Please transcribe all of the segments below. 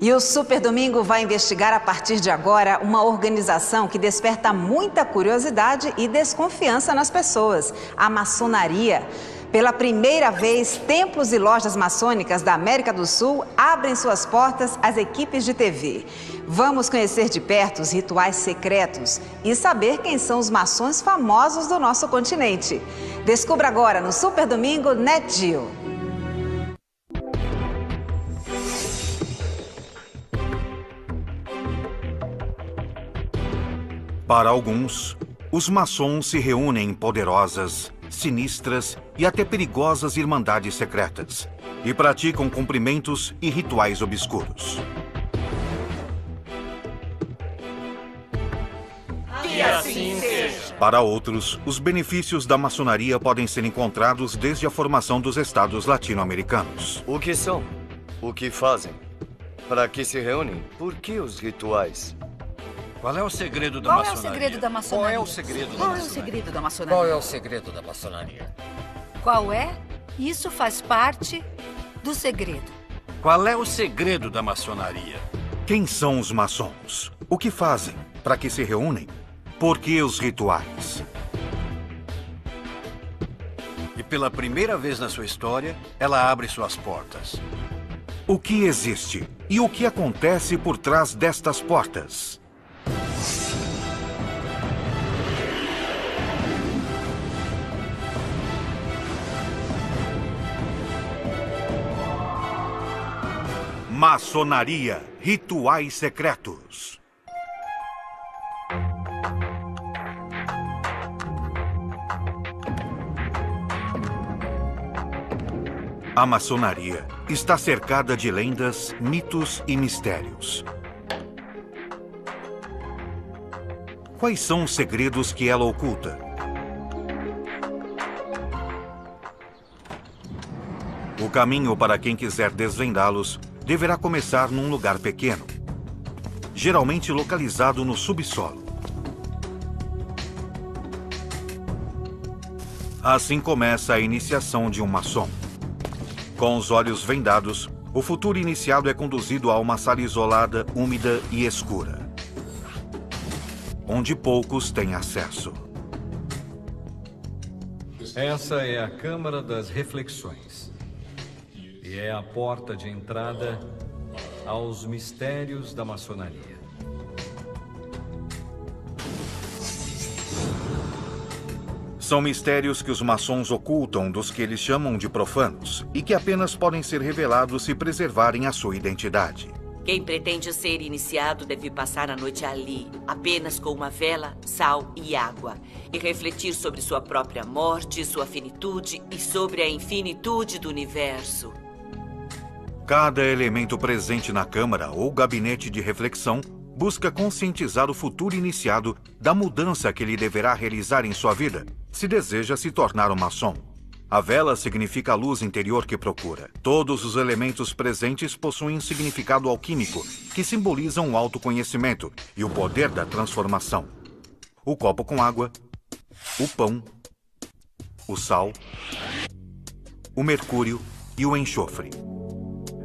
E o Super Domingo vai investigar a partir de agora uma organização que desperta muita curiosidade e desconfiança nas pessoas, a maçonaria. Pela primeira vez, templos e lojas maçônicas da América do Sul abrem suas portas às equipes de TV. Vamos conhecer de perto os rituais secretos e saber quem são os maçons famosos do nosso continente. Descubra agora no Super Domingo Net Geo. Para alguns, os maçons se reúnem em poderosas, sinistras e até perigosas irmandades secretas e praticam cumprimentos e rituais obscuros. Que assim seja. Para outros, os benefícios da maçonaria podem ser encontrados desde a formação dos estados latino-americanos. O que são? O que fazem? Para que se reúnem? Por que os rituais? Qual é o segredo da Qual maçonaria? é o segredo da maçonaria? Qual é o segredo da Qual é o maçonaria? segredo da maçonaria? Qual é o segredo da maçonaria? Qual é? Isso faz parte do segredo. Qual é o segredo da maçonaria? Quem são os maçons? O que fazem? Para que se reúnem? Por que os rituais? E pela primeira vez na sua história, ela abre suas portas. O que existe? E o que acontece por trás destas portas? Maçonaria, rituais secretos. A maçonaria está cercada de lendas, mitos e mistérios. Quais são os segredos que ela oculta? O caminho para quem quiser desvendá-los deverá começar num lugar pequeno, geralmente localizado no subsolo. Assim começa a iniciação de um maçom. Com os olhos vendados, o futuro iniciado é conduzido a uma sala isolada, úmida e escura, onde poucos têm acesso. Essa é a Câmara das Reflexões. E é a porta de entrada aos mistérios da maçonaria. São mistérios que os maçons ocultam dos que eles chamam de profanos e que apenas podem ser revelados se preservarem a sua identidade. Quem pretende ser iniciado deve passar a noite ali, apenas com uma vela, sal e água, e refletir sobre sua própria morte, sua finitude e sobre a infinitude do universo. Cada elemento presente na câmara ou gabinete de reflexão busca conscientizar o futuro iniciado da mudança que ele deverá realizar em sua vida, se deseja se tornar um maçom. A vela significa a luz interior que procura. Todos os elementos presentes possuem um significado alquímico, que simbolizam o autoconhecimento e o poder da transformação. O copo com água, o pão, o sal, o mercúrio e o enxofre.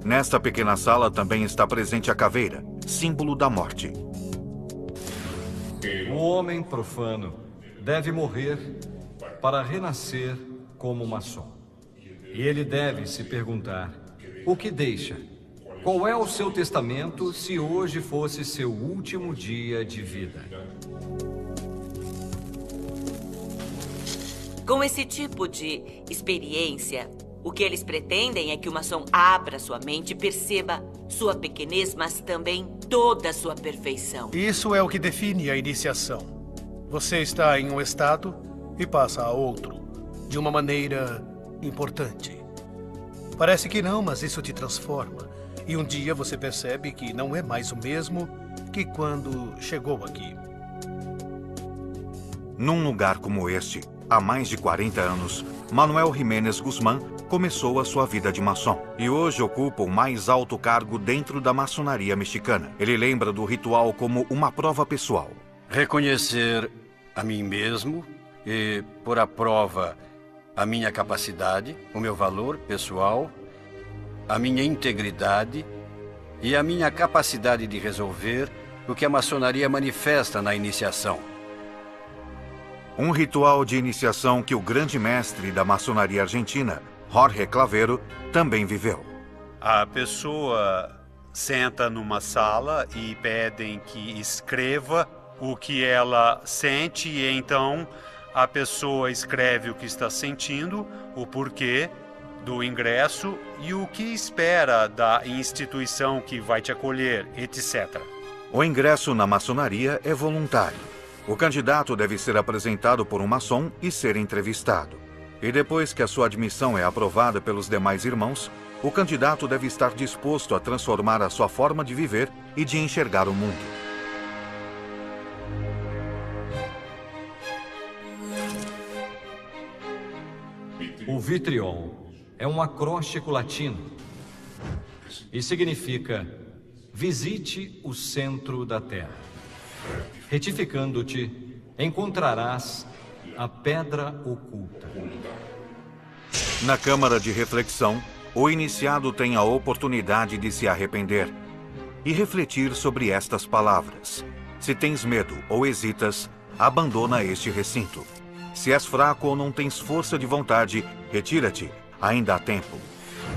Nesta pequena sala também está presente a caveira, símbolo da morte. O homem profano deve morrer para renascer como maçom. E ele deve se perguntar: o que deixa? Qual é o seu testamento se hoje fosse seu último dia de vida? Com esse tipo de experiência, o que eles pretendem é que o maçom abra sua mente e perceba sua pequenez, mas também toda a sua perfeição. Isso é o que define a iniciação. Você está em um estado e passa a outro, de uma maneira importante. Parece que não, mas isso te transforma. E um dia você percebe que não é mais o mesmo que quando chegou aqui. Num lugar como este, há mais de 40 anos, Manuel Jiménez Guzmán começou a sua vida de maçom e hoje ocupa o mais alto cargo dentro da maçonaria mexicana. Ele lembra do ritual como uma prova pessoal. Reconhecer a mim mesmo e pôr à prova a minha capacidade, o meu valor pessoal, a minha integridade e a minha capacidade de resolver o que a maçonaria manifesta na iniciação. Um ritual de iniciação que o grande mestre da maçonaria argentina, Jorge Clavero, também viveu. A pessoa senta numa sala e pedem que escreva o que ela sente, e então a pessoa escreve o que está sentindo, o porquê do ingresso e o que espera da instituição que vai te acolher, etc. O ingresso na maçonaria é voluntário. O candidato deve ser apresentado por um maçom e ser entrevistado. E depois que a sua admissão é aprovada pelos demais irmãos, o candidato deve estar disposto a transformar a sua forma de viver e de enxergar o mundo. O vitriol é um acróstico latino e significa: visite o centro da terra. Retificando-te, encontrarás a pedra oculta. Na câmara de reflexão, o iniciado tem a oportunidade de se arrepender e refletir sobre estas palavras. Se tens medo ou hesitas, abandona este recinto. Se és fraco ou não tens força de vontade, retira-te, ainda há tempo.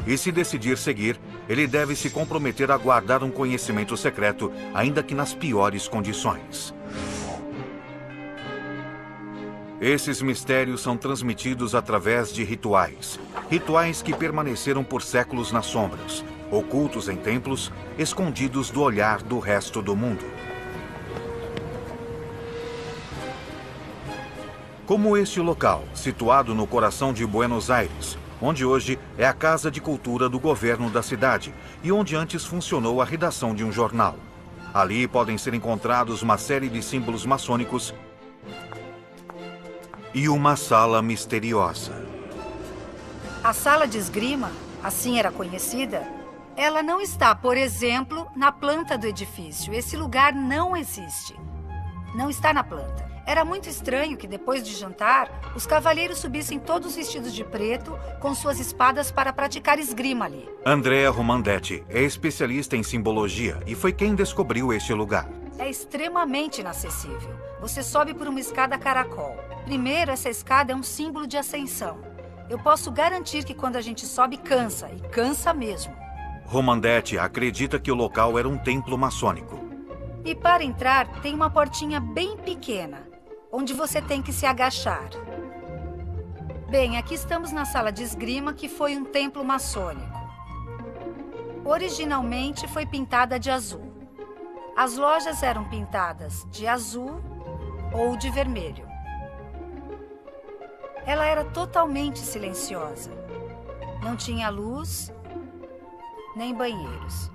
E se decidir seguir, ele deve se comprometer a guardar um conhecimento secreto, ainda que nas piores condições. Esses mistérios são transmitidos através de rituais. Rituais que permaneceram por séculos nas sombras, ocultos em templos, escondidos do olhar do resto do mundo. Como este local, situado no coração de Buenos Aires, onde hoje é a Casa de Cultura do governo da cidade e onde antes funcionou a redação de um jornal. Ali podem ser encontrados uma série de símbolos maçônicos e uma sala misteriosa. A sala de esgrima, assim era conhecida, ela não está, por exemplo, na planta do edifício. Esse lugar não existe. Não está na planta. Era muito estranho que, depois de jantar, os cavalheiros subissem todos vestidos de preto, com suas espadas para praticar esgrima ali. Andrea Romandetti é especialista em simbologia e foi quem descobriu este lugar. É extremamente inacessível. Você sobe por uma escada caracol. Primeiro, essa escada é um símbolo de ascensão. Eu posso garantir que quando a gente sobe, cansa, e cansa mesmo. Romandetti acredita que o local era um templo maçônico. E para entrar, tem uma portinha bem pequena, onde você tem que se agachar. Bem, aqui estamos na sala de esgrima, que foi um templo maçônico. Originalmente foi pintada de azul. As lojas eram pintadas de azul ou de vermelho. Ela era totalmente silenciosa. Não tinha luz, nem banheiros.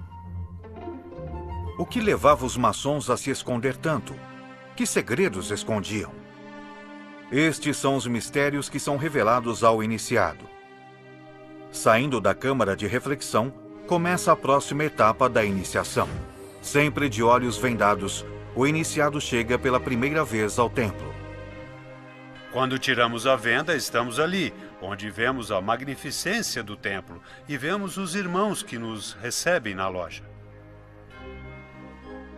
O que levava os maçons a se esconder tanto? Que segredos escondiam? Estes são os mistérios que são revelados ao iniciado. Saindo da câmara de reflexão, começa a próxima etapa da iniciação. Sempre de olhos vendados, o iniciado chega pela primeira vez ao templo. Quando tiramos a venda, estamos ali, onde vemos a magnificência do templo e vemos os irmãos que nos recebem na loja.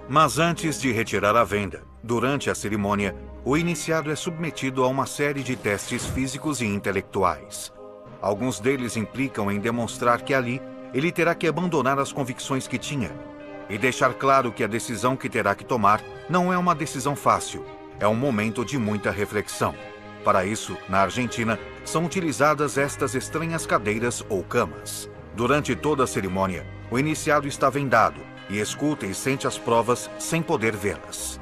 Mas antes de retirar a venda, durante a cerimônia, o iniciado é submetido a uma série de testes físicos e intelectuais. Alguns deles implicam em demonstrar que ali ele terá que abandonar as convicções que tinha e deixar claro que a decisão que terá que tomar não é uma decisão fácil, é um momento de muita reflexão. Para isso, na Argentina, são utilizadas estas estranhas cadeiras ou camas. Durante toda a cerimônia, o iniciado está vendado e escuta e sente as provas sem poder vê-las.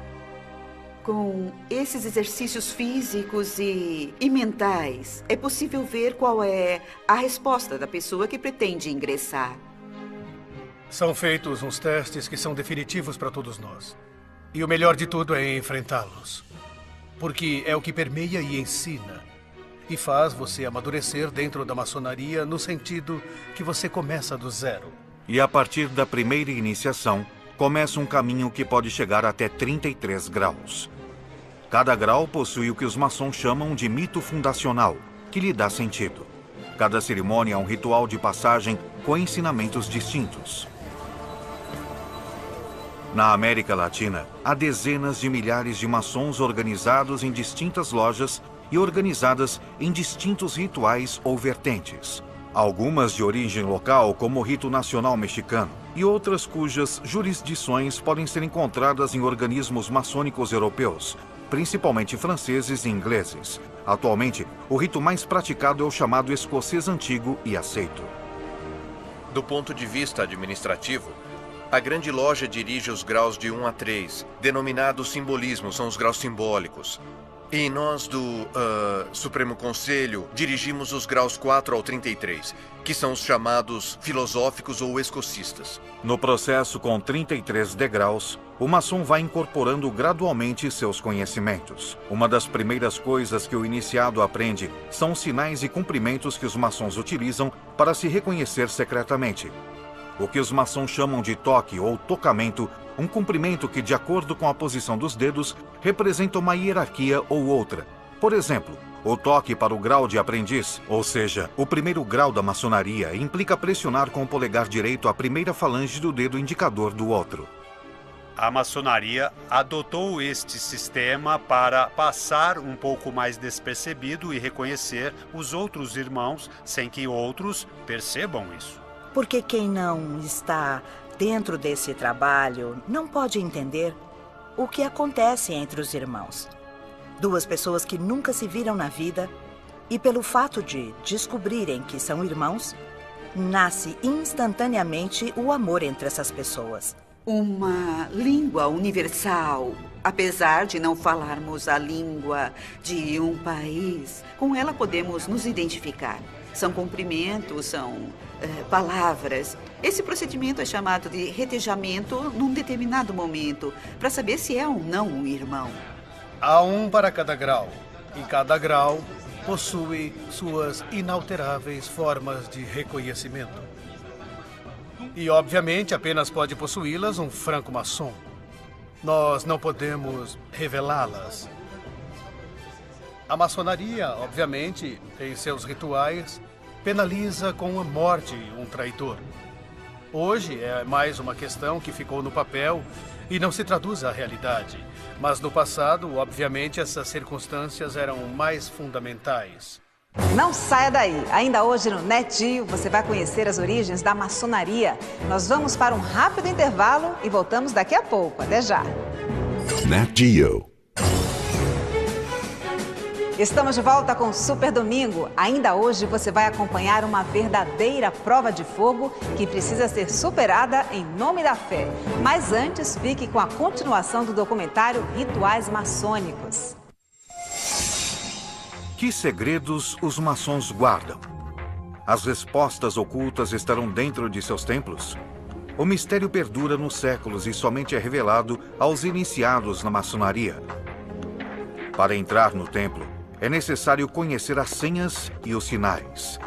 Com esses exercícios físicos e mentais, é possível ver qual é a resposta da pessoa que pretende ingressar. São feitos uns testes que são definitivos para todos nós. E o melhor de tudo é enfrentá-los. Porque é o que permeia e ensina. E faz você amadurecer dentro da maçonaria no sentido que você começa do zero. E a partir da primeira iniciação, começa um caminho que pode chegar até 33 graus. Cada grau possui o que os maçons chamam de mito fundacional, que lhe dá sentido. Cada cerimônia é um ritual de passagem com ensinamentos distintos. Na América Latina, há dezenas de milhares de maçons organizados em distintas lojas e organizadas em distintos rituais ou vertentes. Algumas de origem local, como o rito nacional mexicano, e outras cujas jurisdições podem ser encontradas em organismos maçônicos europeus, principalmente franceses e ingleses. Atualmente, o rito mais praticado é o chamado escocês antigo e aceito. Do ponto de vista administrativo, a grande loja dirige os graus de 1 a 3, denominados simbolismos, são os graus simbólicos. E nós do Supremo Conselho dirigimos os graus 4 ao 33, que são os chamados filosóficos ou escocistas. No processo com 33 degraus, o maçom vai incorporando gradualmente seus conhecimentos. Uma das primeiras coisas que o iniciado aprende são os sinais e cumprimentos que os maçons utilizam para se reconhecer secretamente. O que os maçons chamam de toque ou tocamento, um cumprimento que, de acordo com a posição dos dedos, representa uma hierarquia ou outra. Por exemplo, o toque para o grau de aprendiz, ou seja, o primeiro grau da maçonaria, implica pressionar com o polegar direito a primeira falange do dedo indicador do outro. A maçonaria adotou este sistema para passar um pouco mais despercebido e reconhecer os outros irmãos sem que outros percebam isso. Porque quem não está dentro desse trabalho não pode entender o que acontece entre os irmãos. Duas pessoas que nunca se viram na vida e, pelo fato de descobrirem que são irmãos, nasce instantaneamente o amor entre essas pessoas. Uma língua universal. Apesar de não falarmos a língua de um país, com ela podemos nos identificar. São cumprimentos, são palavras. Esse procedimento é chamado de retejamento num determinado momento, para saber se é ou não um irmão. Há um para cada grau, e cada grau possui suas inalteráveis formas de reconhecimento. E, obviamente, apenas pode possuí-las um franco-maçom. Nós não podemos revelá-las. A maçonaria, obviamente, em seus rituais, penaliza com a morte um traidor. Hoje é mais uma questão que ficou no papel e não se traduz à realidade. Mas no passado, obviamente, essas circunstâncias eram mais fundamentais. Não saia daí! Ainda hoje no NetGeo você vai conhecer as origens da maçonaria. Nós vamos para um rápido intervalo e voltamos daqui a pouco. Até já! NetGeo. Estamos de volta com o Super Domingo. Ainda hoje você vai acompanhar uma verdadeira prova de fogo que precisa ser superada em nome da fé. Mas antes, fique com a continuação do documentário Rituais Maçônicos. Que segredos os maçons guardam? As respostas ocultas estarão dentro de seus templos? O mistério perdura nos séculos e somente é revelado aos iniciados na maçonaria. Para entrar no templo, é necessário conhecer as senhas e os sinais.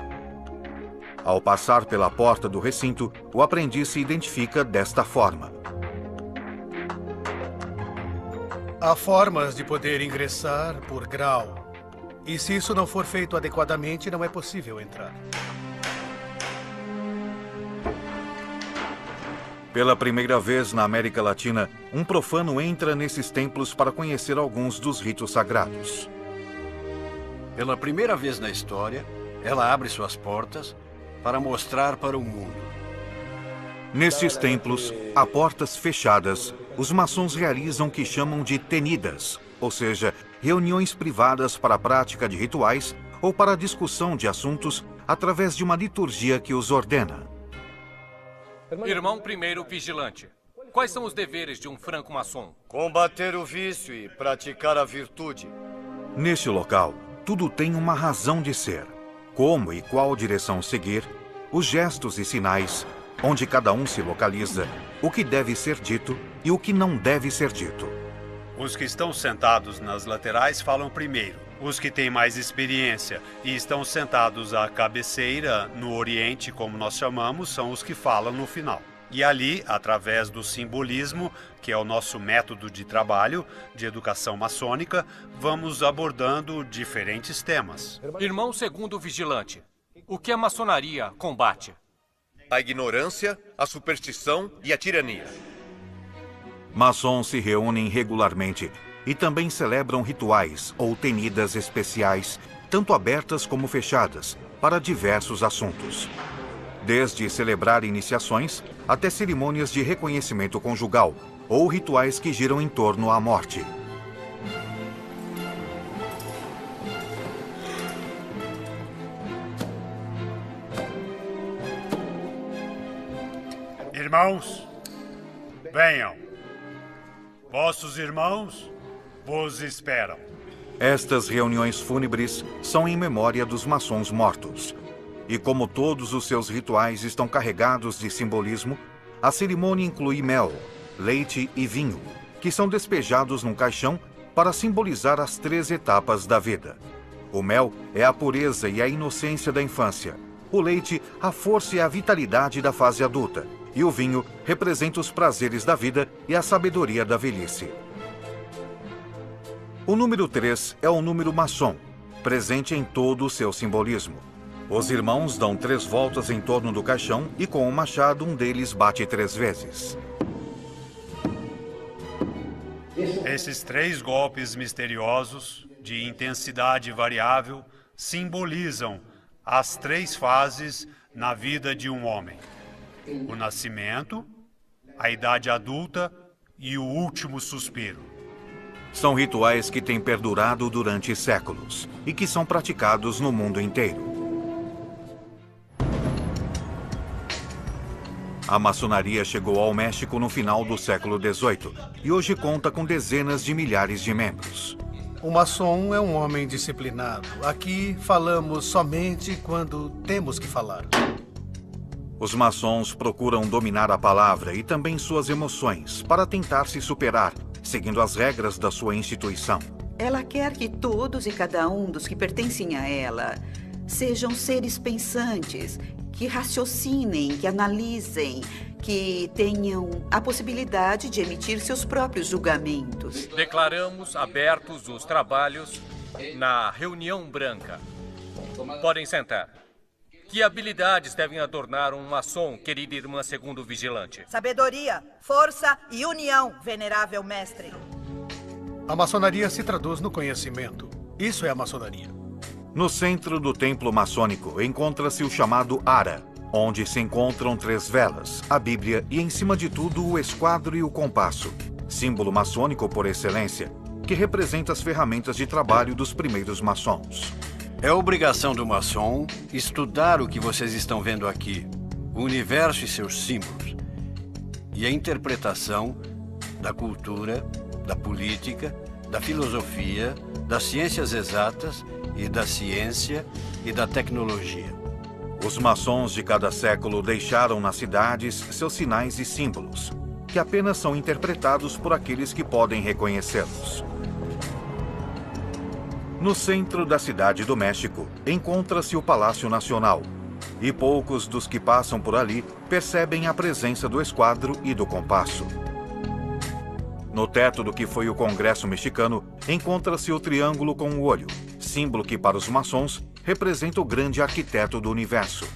Ao passar pela porta do recinto, o aprendiz se identifica desta forma. Há formas de poder ingressar por grau. E se isso não for feito adequadamente, não é possível entrar. Pela primeira vez na América Latina, um profano entra nesses templos para conhecer alguns dos ritos sagrados. Pela primeira vez na história, ela abre suas portas para mostrar para o mundo. Nestes templos, a portas fechadas, os maçons realizam o que chamam de tenidas, ou seja, reuniões privadas para a prática de rituais ou para a discussão de assuntos através de uma liturgia que os ordena. Irmão primeiro vigilante, quais são os deveres de um franco-maçom? Combater o vício e praticar a virtude. Neste local, tudo tem uma razão de ser. Como e qual direção seguir, os gestos e sinais, onde cada um se localiza, o que deve ser dito e o que não deve ser dito. Os que estão sentados nas laterais falam primeiro. Os que têm mais experiência e estão sentados à cabeceira, no oriente, como nós chamamos, são os que falam no final. E ali, através do simbolismo, que é o nosso método de trabalho, de educação maçônica, vamos abordando diferentes temas. Irmão segundo vigilante, o que a maçonaria combate? A ignorância, a superstição e a tirania. Maçons se reúnem regularmente e também celebram rituais ou tenidas especiais, tanto abertas como fechadas, para diversos assuntos. Desde celebrar iniciações até cerimônias de reconhecimento conjugal ou rituais que giram em torno à morte. Irmãos, venham. Vossos irmãos vos esperam. Estas reuniões fúnebres são em memória dos maçons mortos. E como todos os seus rituais estão carregados de simbolismo, a cerimônia inclui mel, leite e vinho, que são despejados num caixão para simbolizar as 3 etapas da vida. O mel é a pureza e a inocência da infância. O leite, a força e a vitalidade da fase adulta. E o vinho representa os prazeres da vida e a sabedoria da velhice. O número 3 é o número maçom, presente em todo o seu simbolismo. Os irmãos dão 3 voltas em torno do caixão e com o machado um deles bate 3 vezes. Esses 3 golpes misteriosos, de intensidade variável, simbolizam as 3 fases na vida de um homem: o nascimento, a idade adulta e o último suspiro. São rituais que têm perdurado durante séculos e que são praticados no mundo inteiro. A maçonaria chegou ao México no final do século XVIII e hoje conta com dezenas de milhares de membros. O maçom é um homem disciplinado. Aqui falamos somente quando temos que falar. Os maçons procuram dominar a palavra e também suas emoções para tentar se superar, seguindo as regras da sua instituição. Ela quer que todos e cada um dos que pertencem a ela sejam seres pensantes, que raciocinem, que analisem, que tenham a possibilidade de emitir seus próprios julgamentos. Declaramos abertos os trabalhos na reunião branca. Podem sentar. Que habilidades devem adornar um maçom, querida irmã segundo vigilante? Sabedoria, força e união, venerável mestre. A maçonaria se traduz no conhecimento. Isso é a maçonaria. No centro do templo maçônico encontra-se o chamado Ara, onde se encontram 3 velas, a Bíblia e, em cima de tudo, o esquadro e o compasso, símbolo maçônico por excelência, que representa as ferramentas de trabalho dos primeiros maçons. É obrigação do maçom estudar o que vocês estão vendo aqui, o universo e seus símbolos, e a interpretação da cultura, da política, da filosofia, das ciências exatas e da ciência e da tecnologia. Os maçons de cada século deixaram nas cidades seus sinais e símbolos, que apenas são interpretados por aqueles que podem reconhecê-los. No centro da cidade do México, encontra-se o Palácio Nacional, e poucos dos que passam por ali percebem a presença do esquadro e do compasso. No teto do que foi o Congresso mexicano, encontra-se o triângulo com o olho, símbolo que, para os maçons, representa o grande arquiteto do universo.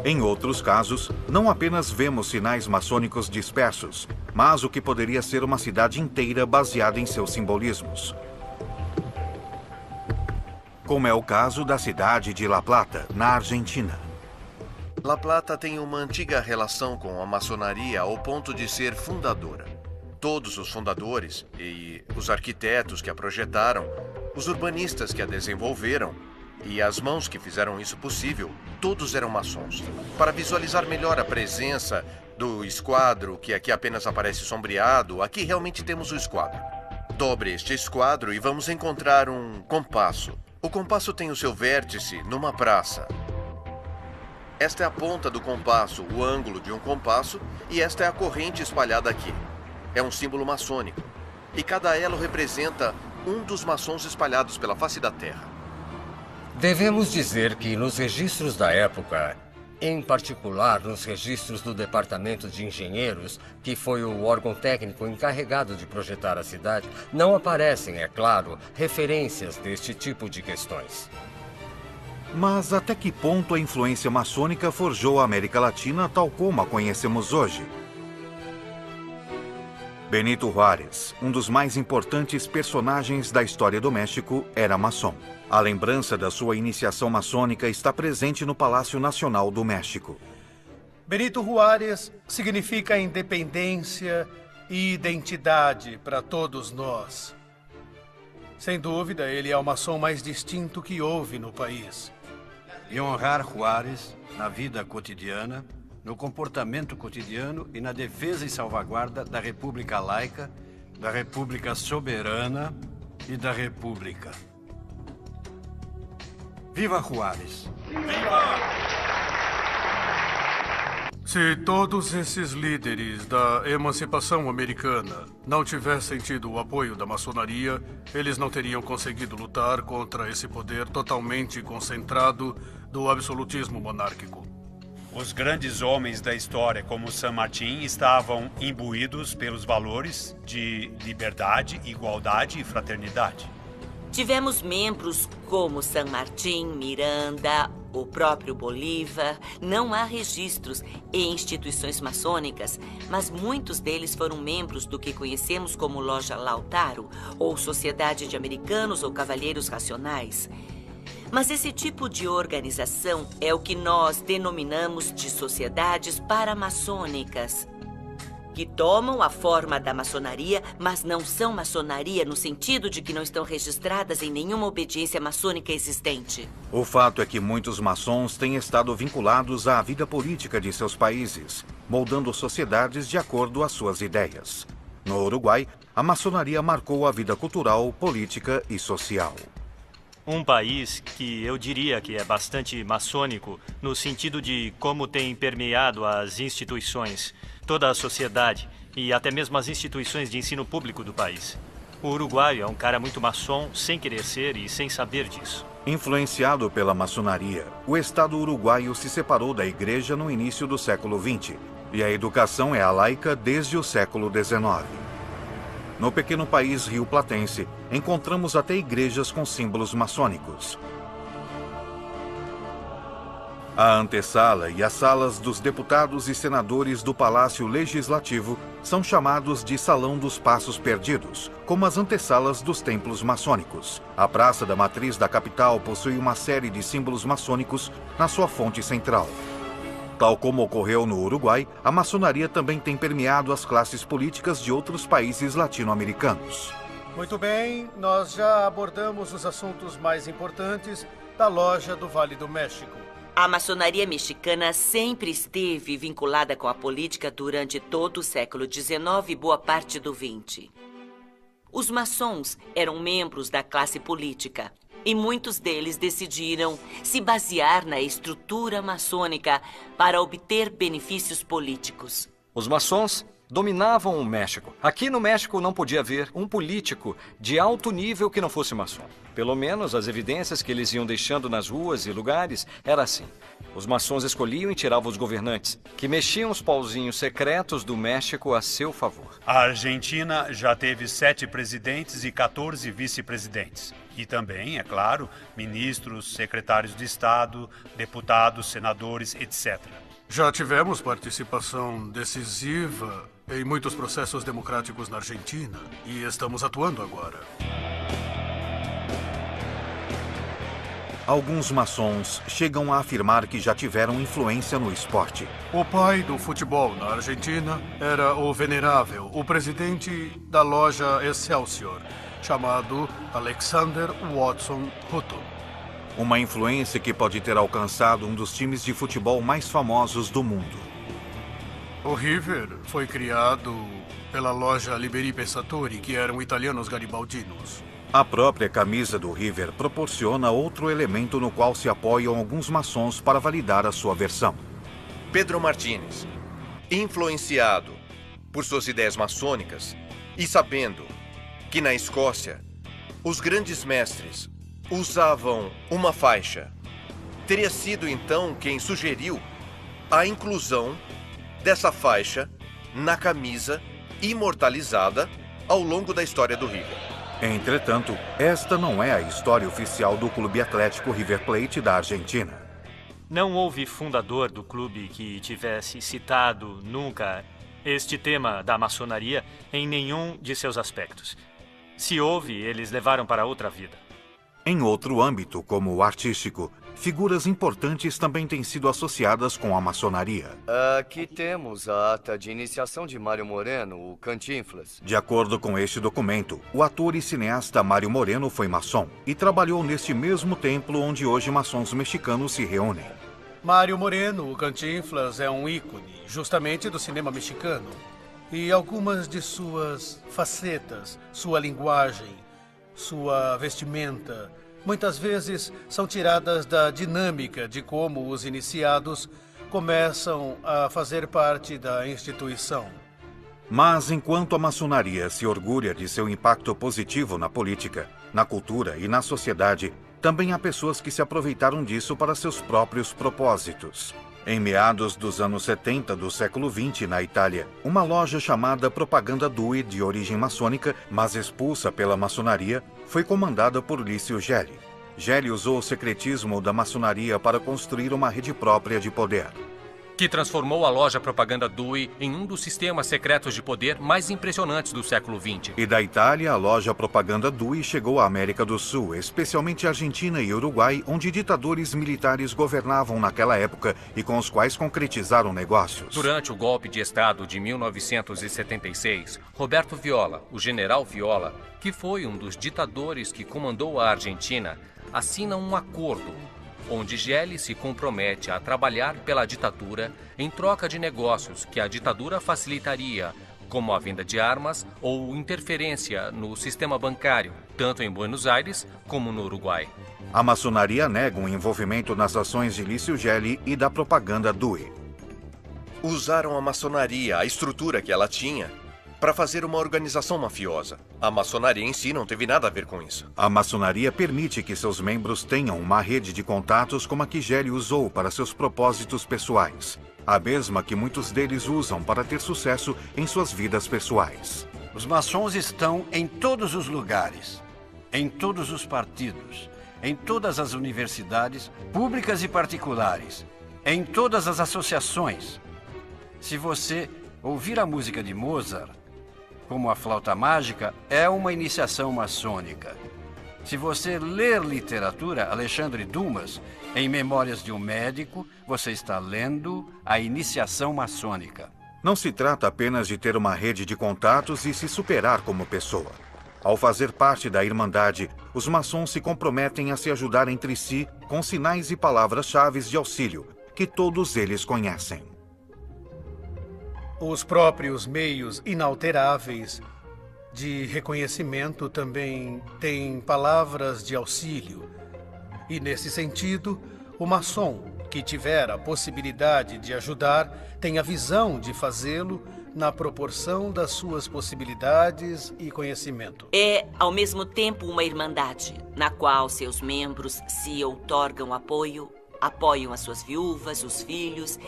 Em outros casos, não apenas vemos sinais maçônicos dispersos, mas o que poderia ser uma cidade inteira baseada em seus simbolismos. Como é o caso da cidade de La Plata, na Argentina. La Plata tem uma antiga relação com a maçonaria ao ponto de ser fundadora. Todos os fundadores e os arquitetos que a projetaram, os urbanistas que a desenvolveram e as mãos que fizeram isso possível, todos eram maçons. Para visualizar melhor a presença do esquadro, que aqui apenas aparece sombreado, aqui realmente temos o esquadro. Dobre este esquadro e vamos encontrar um compasso. O compasso tem o seu vértice numa praça. Esta é a ponta do compasso, o ângulo de um compasso, e esta é a corrente espalhada aqui. É um símbolo maçônico. E cada elo representa um dos maçons espalhados pela face da Terra. Devemos dizer que nos registros da época, em particular nos registros do Departamento de Engenheiros, que foi o órgão técnico encarregado de projetar a cidade, não aparecem, é claro, referências deste tipo de questões. Mas até que ponto a influência maçônica forjou a América Latina tal como a conhecemos hoje? Benito Juárez, um dos mais importantes personagens da história do México, era maçom. A lembrança da sua iniciação maçônica está presente no Palácio Nacional do México. Benito Juárez significa independência e identidade para todos nós. Sem dúvida, ele é o maçom mais distinto que houve no país. E honrar Juárez na vida cotidiana, no comportamento cotidiano e na defesa e salvaguarda da República Laica, da República Soberana e da República. Viva Juárez! Viva! Se todos esses líderes da emancipação americana não tivessem tido o apoio da maçonaria, eles não teriam conseguido lutar contra esse poder totalmente concentrado do absolutismo monárquico. Os grandes homens da história, como San Martín, estavam imbuídos pelos valores de liberdade, igualdade e fraternidade. Tivemos membros como San Martín, Miranda, o próprio Bolívar. Não há registros em instituições maçônicas, mas muitos deles foram membros do que conhecemos como Loja Lautaro, ou Sociedade de Americanos ou Cavalheiros Racionais. Mas esse tipo de organização é o que nós denominamos de sociedades paramaçônicas, que tomam a forma da maçonaria, mas não são maçonaria no sentido de que não estão registradas em nenhuma obediência maçônica existente. O fato é que muitos maçons têm estado vinculados à vida política de seus países, moldando sociedades de acordo às suas ideias. No Uruguai, a maçonaria marcou a vida cultural, política e social. Um país que eu diria que é bastante maçônico, no sentido de como tem permeado as instituições, toda a sociedade e até mesmo as instituições de ensino público do país. O uruguaio é um cara muito maçom, sem querer ser e sem saber disso. Influenciado pela maçonaria, o Estado uruguaio se separou da Igreja no início do século XX, e a educação é a laica desde o século XIX. No pequeno país rio-platense, encontramos até igrejas com símbolos maçônicos. A antessala e as salas dos deputados e senadores do Palácio Legislativo são chamados de Salão dos Passos Perdidos, como as antessalas dos templos maçônicos. A Praça da Matriz da capital possui uma série de símbolos maçônicos na sua fonte central. Tal como ocorreu no Uruguai, a maçonaria também tem permeado as classes políticas de outros países latino-americanos. Muito bem, nós já abordamos os assuntos mais importantes da Loja do Vale do México. A maçonaria mexicana sempre esteve vinculada com a política durante todo o século XIX e boa parte do XX. Os maçons eram membros da classe política e muitos deles decidiram se basear na estrutura maçônica para obter benefícios políticos. Os maçons dominavam o México. Aqui no México não podia haver um político de alto nível que não fosse maçom. Pelo menos as evidências que eles iam deixando nas ruas e lugares era assim. Os maçons escolhiam e tiravam os governantes, que mexiam os pauzinhos secretos do México a seu favor. A Argentina já teve 7 presidentes e 14 vice-presidentes. E também, é claro, ministros, secretários de Estado, deputados, senadores, etc. Já tivemos participação decisiva em muitos processos democráticos na Argentina e estamos atuando agora. Alguns maçons chegam a afirmar que já tiveram influência no esporte. O pai do futebol na Argentina era o venerável, o presidente da loja Excelsior, chamado Alexander Watson Hutton. Uma influência que pode ter alcançado um dos times de futebol mais famosos do mundo. O River foi criado pela loja Liberi Pensatori, que eram italianos garibaldinos. A própria camisa do River proporciona outro elemento no qual se apoiam alguns maçons para validar a sua versão. Pedro Martínez, influenciado por suas ideias maçônicas e sabendo que na Escócia os grandes mestres usavam uma faixa, teria sido então quem sugeriu a inclusão dessa faixa na camisa imortalizada ao longo da história do River. Entretanto, esta não é a história oficial do Clube Atlético River Plate da Argentina. Não houve fundador do clube que tivesse citado nunca este tema da maçonaria em nenhum de seus aspectos. Se houve, eles levaram para outra vida. Em outro âmbito, como o artístico, figuras importantes também têm sido associadas com a maçonaria. Aqui temos a ata de iniciação de Mário Moreno, o Cantinflas. De acordo com este documento, o ator e cineasta Mário Moreno foi maçom e trabalhou neste mesmo templo onde hoje maçons mexicanos se reúnem. Mário Moreno, o Cantinflas, é um ícone, justamente do cinema mexicano. E algumas de suas facetas, sua linguagem, sua vestimenta, muitas vezes são tiradas da dinâmica de como os iniciados começam a fazer parte da instituição. Mas enquanto a maçonaria se orgulha de seu impacto positivo na política, na cultura e na sociedade, também há pessoas que se aproveitaram disso para seus próprios propósitos. Em meados dos anos 70 do século XX, na Itália, uma loja chamada Propaganda Due, de origem maçônica, mas expulsa pela maçonaria, foi comandada por Lício Gelli. Gelli usou o secretismo da maçonaria para construir uma rede própria de poder, que transformou a loja Propaganda Due em um dos sistemas secretos de poder mais impressionantes do século XX. E da Itália, a loja Propaganda Due chegou à América do Sul, especialmente Argentina e Uruguai, onde ditadores militares governavam naquela época e com os quais concretizaram negócios. Durante o golpe de Estado de 1976, Roberto Viola, o general Viola, que foi um dos ditadores que comandou a Argentina, assina um acordo onde Gelli se compromete a trabalhar pela ditadura em troca de negócios que a ditadura facilitaria, como a venda de armas ou interferência no sistema bancário, tanto em Buenos Aires como no Uruguai. A maçonaria nega o envolvimento nas ações de Lício Gelli e da Propaganda Due. Usaram a maçonaria, a estrutura que ela tinha, para fazer uma organização mafiosa. A maçonaria em si não teve nada a ver com isso. A maçonaria permite que seus membros tenham uma rede de contatos como a que Gelli usou para seus propósitos pessoais. A mesma que muitos deles usam para ter sucesso em suas vidas pessoais. Os maçons estão em todos os lugares, em todos os partidos, em todas as universidades, públicas e particulares, em todas as associações. Se você ouvir a música de Mozart, como a flauta mágica, é uma iniciação maçônica. Se você ler literatura, Alexandre Dumas, em Memórias de um Médico, você está lendo a iniciação maçônica. Não se trata apenas de ter uma rede de contatos e se superar como pessoa. Ao fazer parte da Irmandade, os maçons se comprometem a se ajudar entre si com sinais e palavras-chave de auxílio, que todos eles conhecem. Os próprios meios inalteráveis de reconhecimento também têm palavras de auxílio. E, nesse sentido, o maçom que tiver a possibilidade de ajudar tem a visão de fazê-lo na proporção das suas possibilidades e conhecimento. É, ao mesmo tempo, uma irmandade, na qual seus membros se outorgam apoio, apoiam as suas viúvas, os filhos,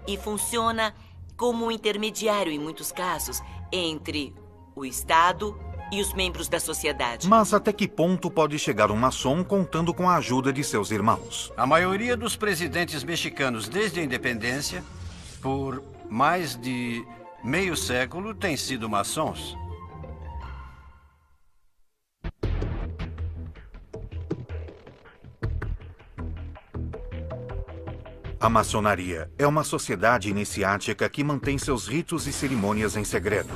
e funciona como um intermediário, em muitos casos, entre o Estado e os membros da sociedade. Mas até que ponto pode chegar um maçom contando com a ajuda de seus irmãos? A maioria dos presidentes mexicanos desde a independência, por mais de meio século, têm sido maçons. A maçonaria é uma sociedade iniciática que mantém seus ritos e cerimônias em segredo,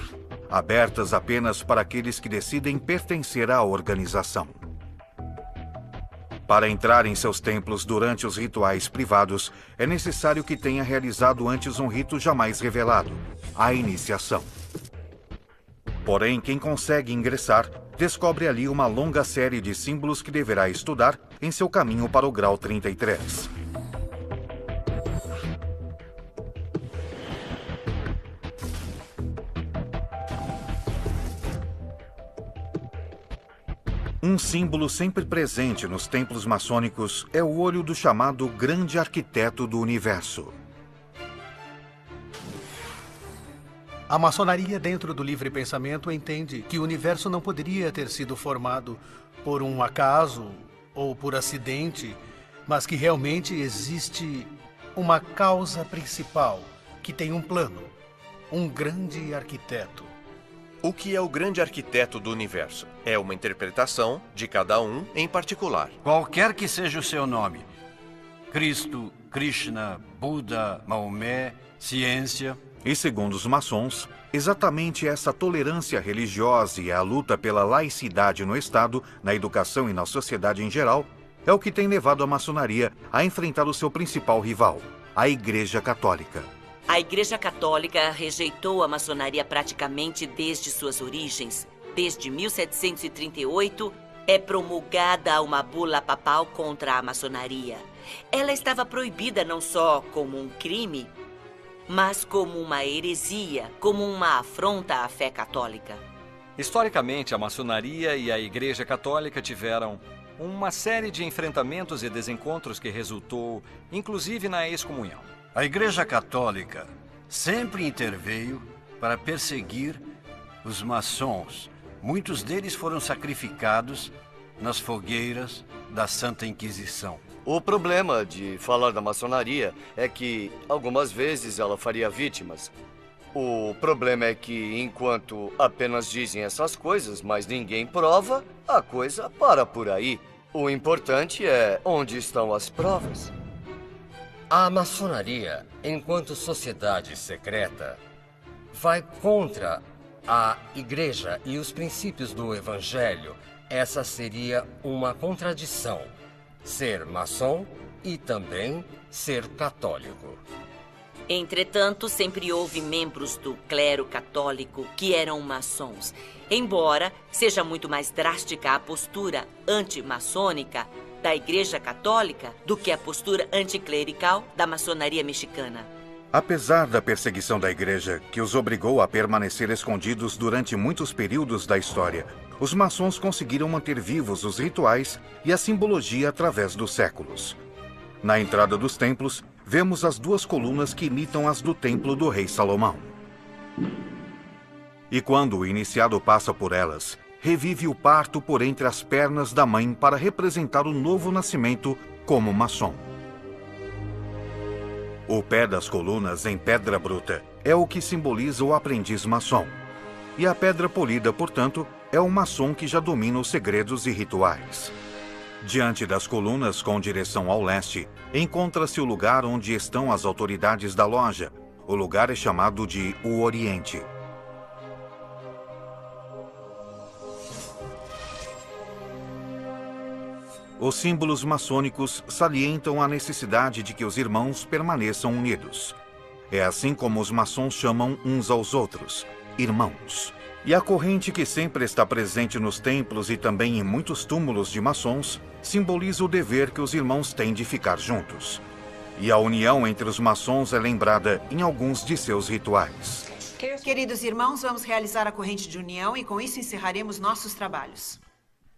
abertas apenas para aqueles que decidem pertencer à organização. Para entrar em seus templos durante os rituais privados, é necessário que tenha realizado antes um rito jamais revelado, a iniciação. Porém, quem consegue ingressar, descobre ali uma longa série de símbolos que deverá estudar em seu caminho para o grau 33. Um símbolo sempre presente nos templos maçônicos é o olho do chamado Grande Arquiteto do Universo. A maçonaria, dentro do livre pensamento, entende que o universo não poderia ter sido formado por um acaso ou por acidente, mas que realmente existe uma causa principal que tem um plano, um grande arquiteto. O que é o grande arquiteto do universo? É uma interpretação de cada um em particular. Qualquer que seja o seu nome. Cristo, Krishna, Buda, Maomé, ciência. E segundo os maçons, exatamente essa tolerância religiosa e a luta pela laicidade no Estado, na educação e na sociedade em geral, é o que tem levado a maçonaria a enfrentar o seu principal rival, a Igreja Católica. A Igreja Católica rejeitou a maçonaria praticamente desde suas origens. Desde 1738, é promulgada uma bula papal contra a maçonaria. Ela estava proibida não só como um crime, mas como uma heresia, como uma afronta à fé católica. Historicamente, a maçonaria e a Igreja Católica tiveram uma série de enfrentamentos e desencontros que resultou, inclusive, na excomunhão. A Igreja Católica sempre interveio para perseguir os maçons. Muitos deles foram sacrificados nas fogueiras da Santa Inquisição. O problema de falar da maçonaria é que, algumas vezes, ela faria vítimas. O problema é que, enquanto apenas dizem essas coisas, mas ninguém prova, a coisa para por aí. O importante é onde estão as provas. A maçonaria, enquanto sociedade secreta, vai contra a Igreja e os princípios do Evangelho. Essa seria uma contradição. Ser maçom e também ser católico. Entretanto, sempre houve membros do clero católico que eram maçons. Embora seja muito mais drástica a postura antimaçônica da Igreja Católica do que a postura anticlerical da maçonaria mexicana. Apesar da perseguição da Igreja, que os obrigou a permanecer escondidos durante muitos períodos da história, os maçons conseguiram manter vivos os rituais e a simbologia através dos séculos. Na entrada dos templos, vemos as duas colunas que imitam as do templo do rei Salomão. E quando o iniciado passa por elas, revive o parto por entre as pernas da mãe para representar o novo nascimento como maçom. O pé das colunas em pedra bruta é o que simboliza o aprendiz maçom. E a pedra polida, portanto, é o maçom que já domina os segredos e rituais. Diante das colunas com direção ao leste, encontra-se o lugar onde estão as autoridades da loja. O lugar é chamado de o Oriente. Os símbolos maçônicos salientam a necessidade de que os irmãos permaneçam unidos. É assim como os maçons chamam uns aos outros, irmãos. E a corrente que sempre está presente nos templos e também em muitos túmulos de maçons simboliza o dever que os irmãos têm de ficar juntos. E a união entre os maçons é lembrada em alguns de seus rituais. Queridos irmãos, vamos realizar a corrente de união e com isso encerraremos nossos trabalhos.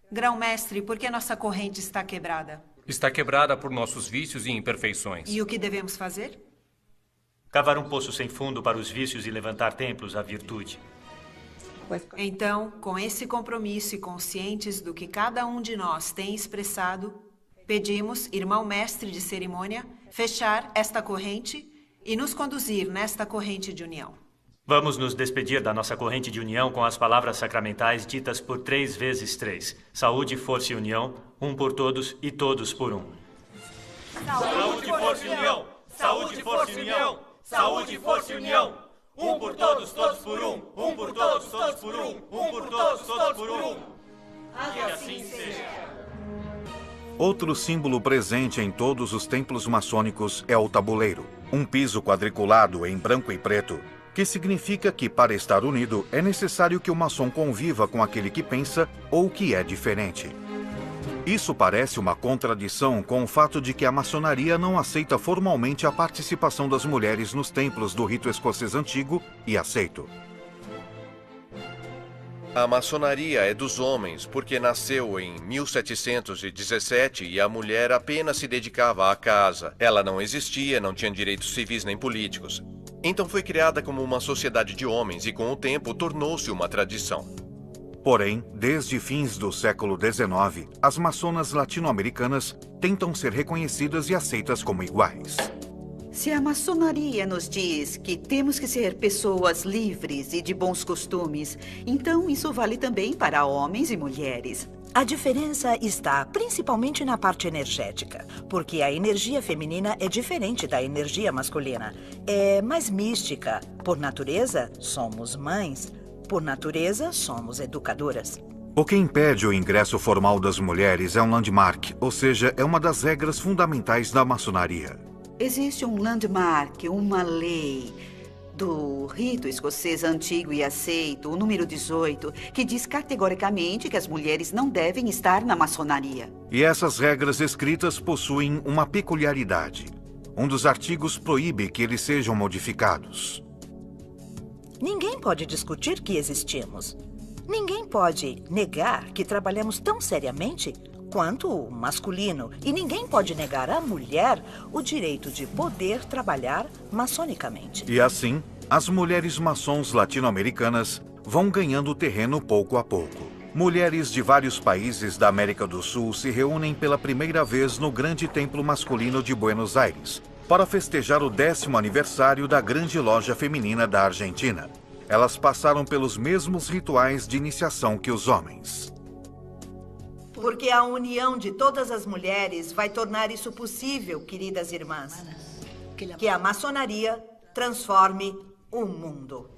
Grão-mestre, por que nossa corrente está quebrada? Está quebrada por nossos vícios e imperfeições. E o que devemos fazer? Cavar um poço sem fundo para os vícios e levantar templos à virtude. Então, com esse compromisso e conscientes do que cada um de nós tem expressado, pedimos, irmão mestre de cerimônia, fechar esta corrente e nos conduzir nesta corrente de união. Vamos nos despedir da nossa corrente de união com as palavras sacramentais ditas por 3 vezes 3. Saúde, força e união, um por todos e todos por um. Saúde, força e união! Saúde, força e união! Saúde, força e união! Um por todos, todos por um! Um por todos, todos por um! Um por todos, todos por um! Que assim seja! Outro símbolo presente em todos os templos maçônicos é o tabuleiro, um piso quadriculado em branco e preto, que significa que, para estar unido, é necessário que o maçom conviva com aquele que pensa ou que é diferente. Isso parece uma contradição com o fato de que a maçonaria não aceita formalmente a participação das mulheres nos templos do rito escocês antigo e aceito. A maçonaria é dos homens porque nasceu em 1717 e a mulher apenas se dedicava à casa. Ela não existia, não tinha direitos civis nem políticos. Então foi criada como uma sociedade de homens e com o tempo tornou-se uma tradição. Porém, desde fins do século XIX, as maçonas latino-americanas tentam ser reconhecidas e aceitas como iguais. Se a maçonaria nos diz que temos que ser pessoas livres e de bons costumes, então isso vale também para homens e mulheres. A diferença está principalmente na parte energética, porque a energia feminina é diferente da energia masculina. É mais mística. Por natureza, somos mães. Por natureza, somos educadoras. O que impede o ingresso formal das mulheres é um landmark, ou seja, é uma das regras fundamentais da maçonaria. Existe um landmark, uma lei do rito escocês antigo e aceito, o número 18, que diz categoricamente que as mulheres não devem estar na maçonaria. E essas regras escritas possuem uma peculiaridade. Um dos artigos proíbe que eles sejam modificados. Ninguém pode discutir que existimos. Ninguém pode negar que trabalhamos tão seriamente quanto o masculino. E ninguém pode negar à mulher o direito de poder trabalhar maçonicamente. E assim, as mulheres maçons latino-americanas vão ganhando terreno pouco a pouco. Mulheres de vários países da América do Sul se reúnem pela primeira vez no Grande Templo Masculino de Buenos Aires para festejar o 10º aniversário da Grande Loja Feminina da Argentina. Elas passaram pelos mesmos rituais de iniciação que os homens. Porque a união de todas as mulheres vai tornar isso possível, queridas irmãs. Que a maçonaria transforme o mundo.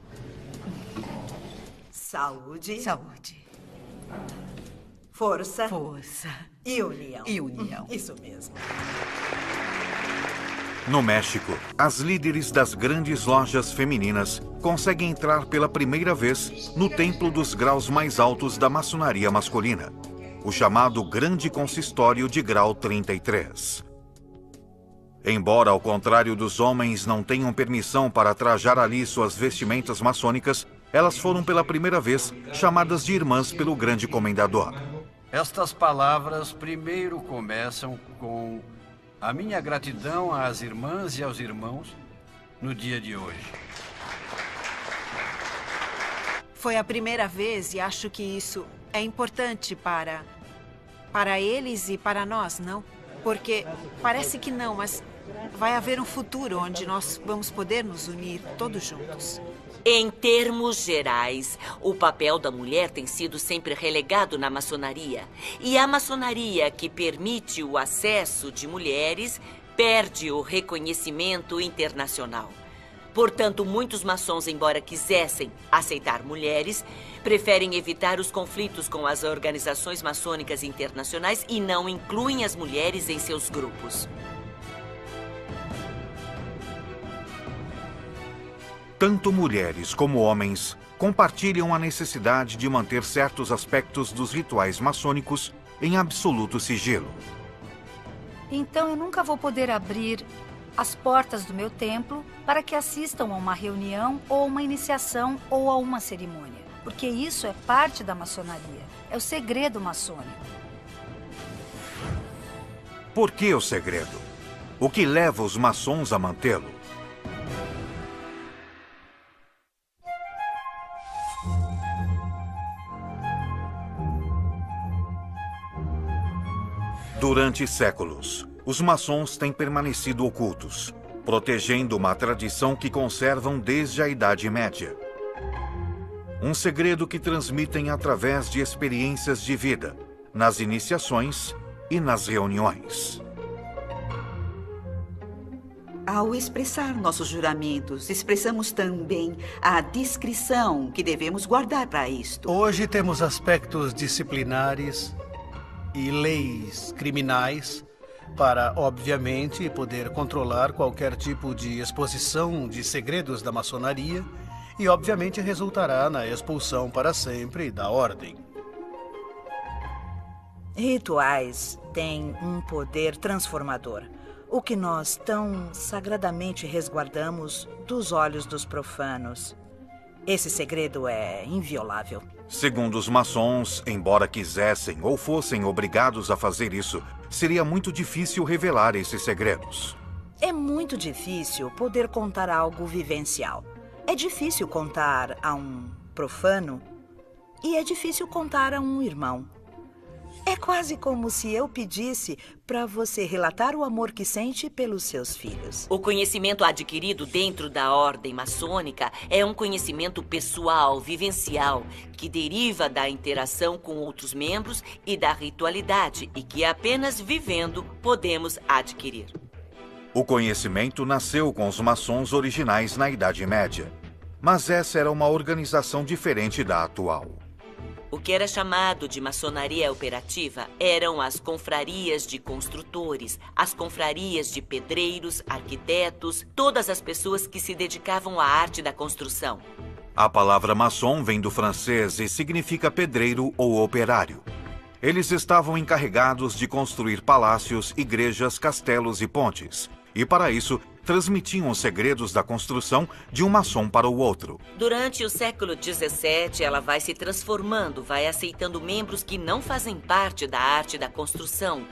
Saúde. Saúde. Força. Força. E união. E união. Isso mesmo. No México, as líderes das grandes lojas femininas conseguem entrar pela primeira vez no templo dos graus mais altos da maçonaria masculina, o chamado Grande Consistório de Grau 33. Embora, ao contrário dos homens, não tenham permissão para trajar ali suas vestimentas maçônicas, elas foram pela primeira vez chamadas de irmãs pelo grande comendador. Estas palavras primeiro começam com a minha gratidão às irmãs e aos irmãos no dia de hoje. Foi a primeira vez e acho que isso é importante para eles e para nós, não? Porque parece que não, mas vai haver um futuro onde nós vamos poder nos unir todos juntos. Em termos gerais, o papel da mulher tem sido sempre relegado na maçonaria. E a maçonaria que permite o acesso de mulheres perde o reconhecimento internacional. Portanto, muitos maçons, embora quisessem aceitar mulheres, preferem evitar os conflitos com as organizações maçônicas internacionais e não incluem as mulheres em seus grupos. Tanto mulheres como homens compartilham a necessidade de manter certos aspectos dos rituais maçônicos em absoluto sigilo. Então eu nunca vou poder abrir as portas do meu templo para que assistam a uma reunião ou uma iniciação ou a uma cerimônia. Porque isso é parte da maçonaria. É o segredo maçônico. Por que o segredo? O que leva os maçons a mantê-lo? Durante séculos, os maçons têm permanecido ocultos, protegendo uma tradição que conservam desde a Idade Média. Um segredo que transmitem através de experiências de vida, nas iniciações e nas reuniões. Ao expressar nossos juramentos, expressamos também a discrição que devemos guardar para isto. Hoje temos aspectos disciplinares e leis criminais para, obviamente, poder controlar qualquer tipo de exposição de segredos da maçonaria e, obviamente, resultará na expulsão para sempre da ordem. Rituais têm um poder transformador, o que nós tão sagradamente resguardamos dos olhos dos profanos. Esse segredo é inviolável. Segundo os maçons, embora quisessem ou fossem obrigados a fazer isso, seria muito difícil revelar esses segredos. É muito difícil poder contar algo vivencial. É difícil contar a um profano e é difícil contar a um irmão. É quase como se eu pedisse para você relatar o amor que sente pelos seus filhos. O conhecimento adquirido dentro da ordem maçônica é um conhecimento pessoal, vivencial, que deriva da interação com outros membros e da ritualidade, e que apenas vivendo podemos adquirir. O conhecimento nasceu com os maçons originais na Idade Média, mas essa era uma organização diferente da atual. O que era chamado de maçonaria operativa eram as confrarias de construtores, as confrarias de pedreiros, arquitetos, todas as pessoas que se dedicavam à arte da construção. A palavra maçom vem do francês e significa pedreiro ou operário. Eles estavam encarregados de construir palácios, igrejas, castelos e pontes. E para isso, transmitiam os segredos da construção de um maçom para o outro. Durante o século XVII, ela vai se transformando, vai aceitando membros que não fazem parte da arte da construção.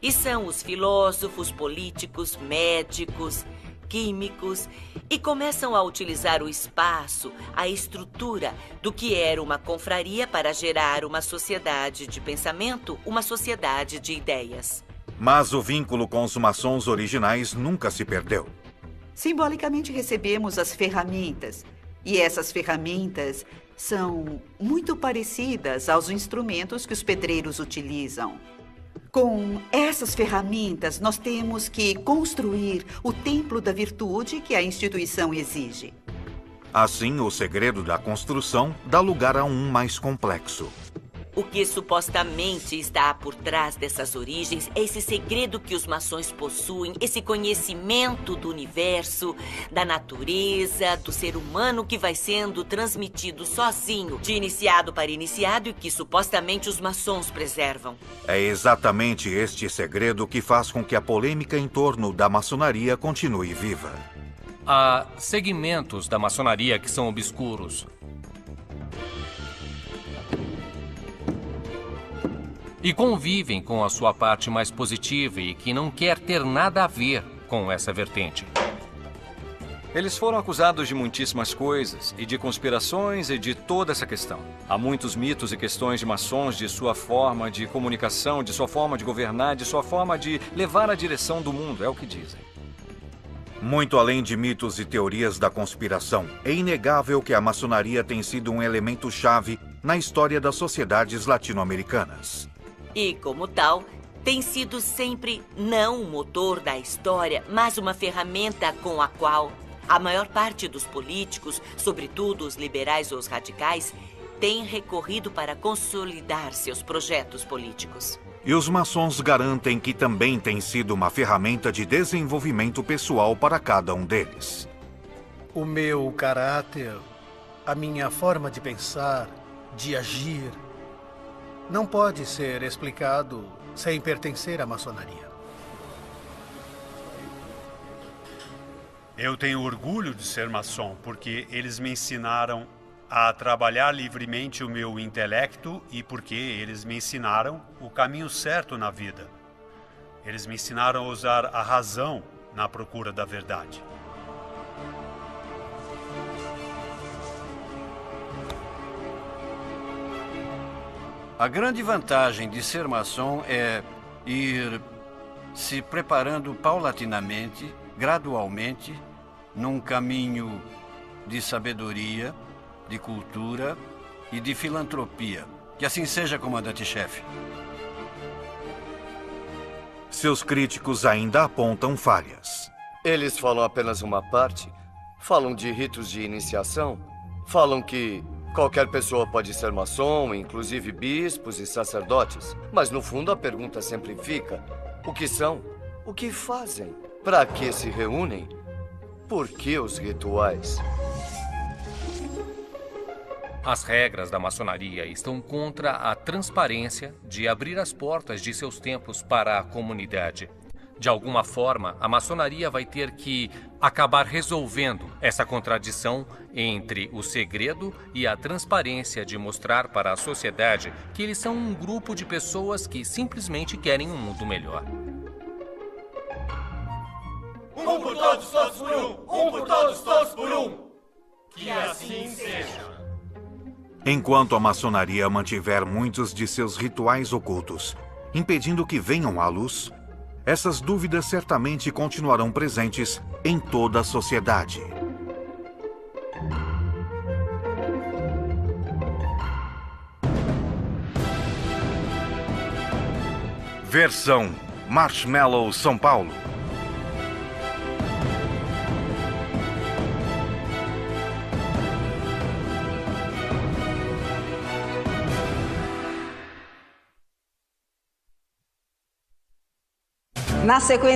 E são os filósofos, políticos, médicos, químicos, e começam a utilizar o espaço, a estrutura do que era uma confraria para gerar uma sociedade de pensamento, uma sociedade de ideias. Mas o vínculo com os maçons originais nunca se perdeu. Simbolicamente recebemos as ferramentas, e essas ferramentas são muito parecidas aos instrumentos que os pedreiros utilizam. Com essas ferramentas, nós temos que construir o templo da virtude que a instituição exige. Assim, o segredo da construção dá lugar a um mais complexo. O que supostamente está por trás dessas origens é esse segredo que os maçons possuem, esse conhecimento do universo, da natureza, do ser humano que vai sendo transmitido sozinho, de iniciado para iniciado e que supostamente os maçons preservam. É exatamente este segredo que faz com que a polêmica em torno da maçonaria continue viva. Há segmentos da maçonaria que são obscuros. E convivem com a sua parte mais positiva e que não quer ter nada a ver com essa vertente. Eles foram acusados de muitíssimas coisas, e de conspirações e de toda essa questão. Há muitos mitos e questões de maçons, de sua forma de comunicação, de sua forma de governar, de sua forma de levar a direção do mundo, é o que dizem. Muito além de mitos e teorias da conspiração, é inegável que a maçonaria tem sido um elemento-chave na história das sociedades latino-americanas. E, como tal, tem sido sempre não o motor da história, mas uma ferramenta com a qual a maior parte dos políticos, sobretudo os liberais ou os radicais, tem recorrido para consolidar seus projetos políticos. E os maçons garantem que também tem sido uma ferramenta de desenvolvimento pessoal para cada um deles. O meu caráter, a minha forma de pensar, de agir, não pode ser explicado sem pertencer à maçonaria. Eu tenho orgulho de ser maçom, porque eles me ensinaram a trabalhar livremente o meu intelecto e porque eles me ensinaram o caminho certo na vida. Eles me ensinaram a usar a razão na procura da verdade. A grande vantagem de ser maçom é ir se preparando paulatinamente, gradualmente, num caminho de sabedoria, de cultura e de filantropia. Que assim seja, comandante-chefe. Seus críticos ainda apontam falhas. Eles falam apenas uma parte. Falam de ritos de iniciação. Falam que qualquer pessoa pode ser maçom, inclusive bispos e sacerdotes. Mas no fundo a pergunta sempre fica: o que são? O que fazem? Para que se reúnem? Por que os rituais? As regras da maçonaria estão contra a transparência de abrir as portas de seus templos para a comunidade. De alguma forma, a maçonaria vai ter que acabar resolvendo essa contradição entre o segredo e a transparência de mostrar para a sociedade que eles são um grupo de pessoas que simplesmente querem um mundo melhor. Um por todos, todos por um. Um por todos, todos por um. Que assim seja. Enquanto a maçonaria mantiver muitos de seus rituais ocultos, impedindo que venham à luz, essas dúvidas certamente continuarão presentes em toda a sociedade. Versão Marshmallow São Paulo. Na sequência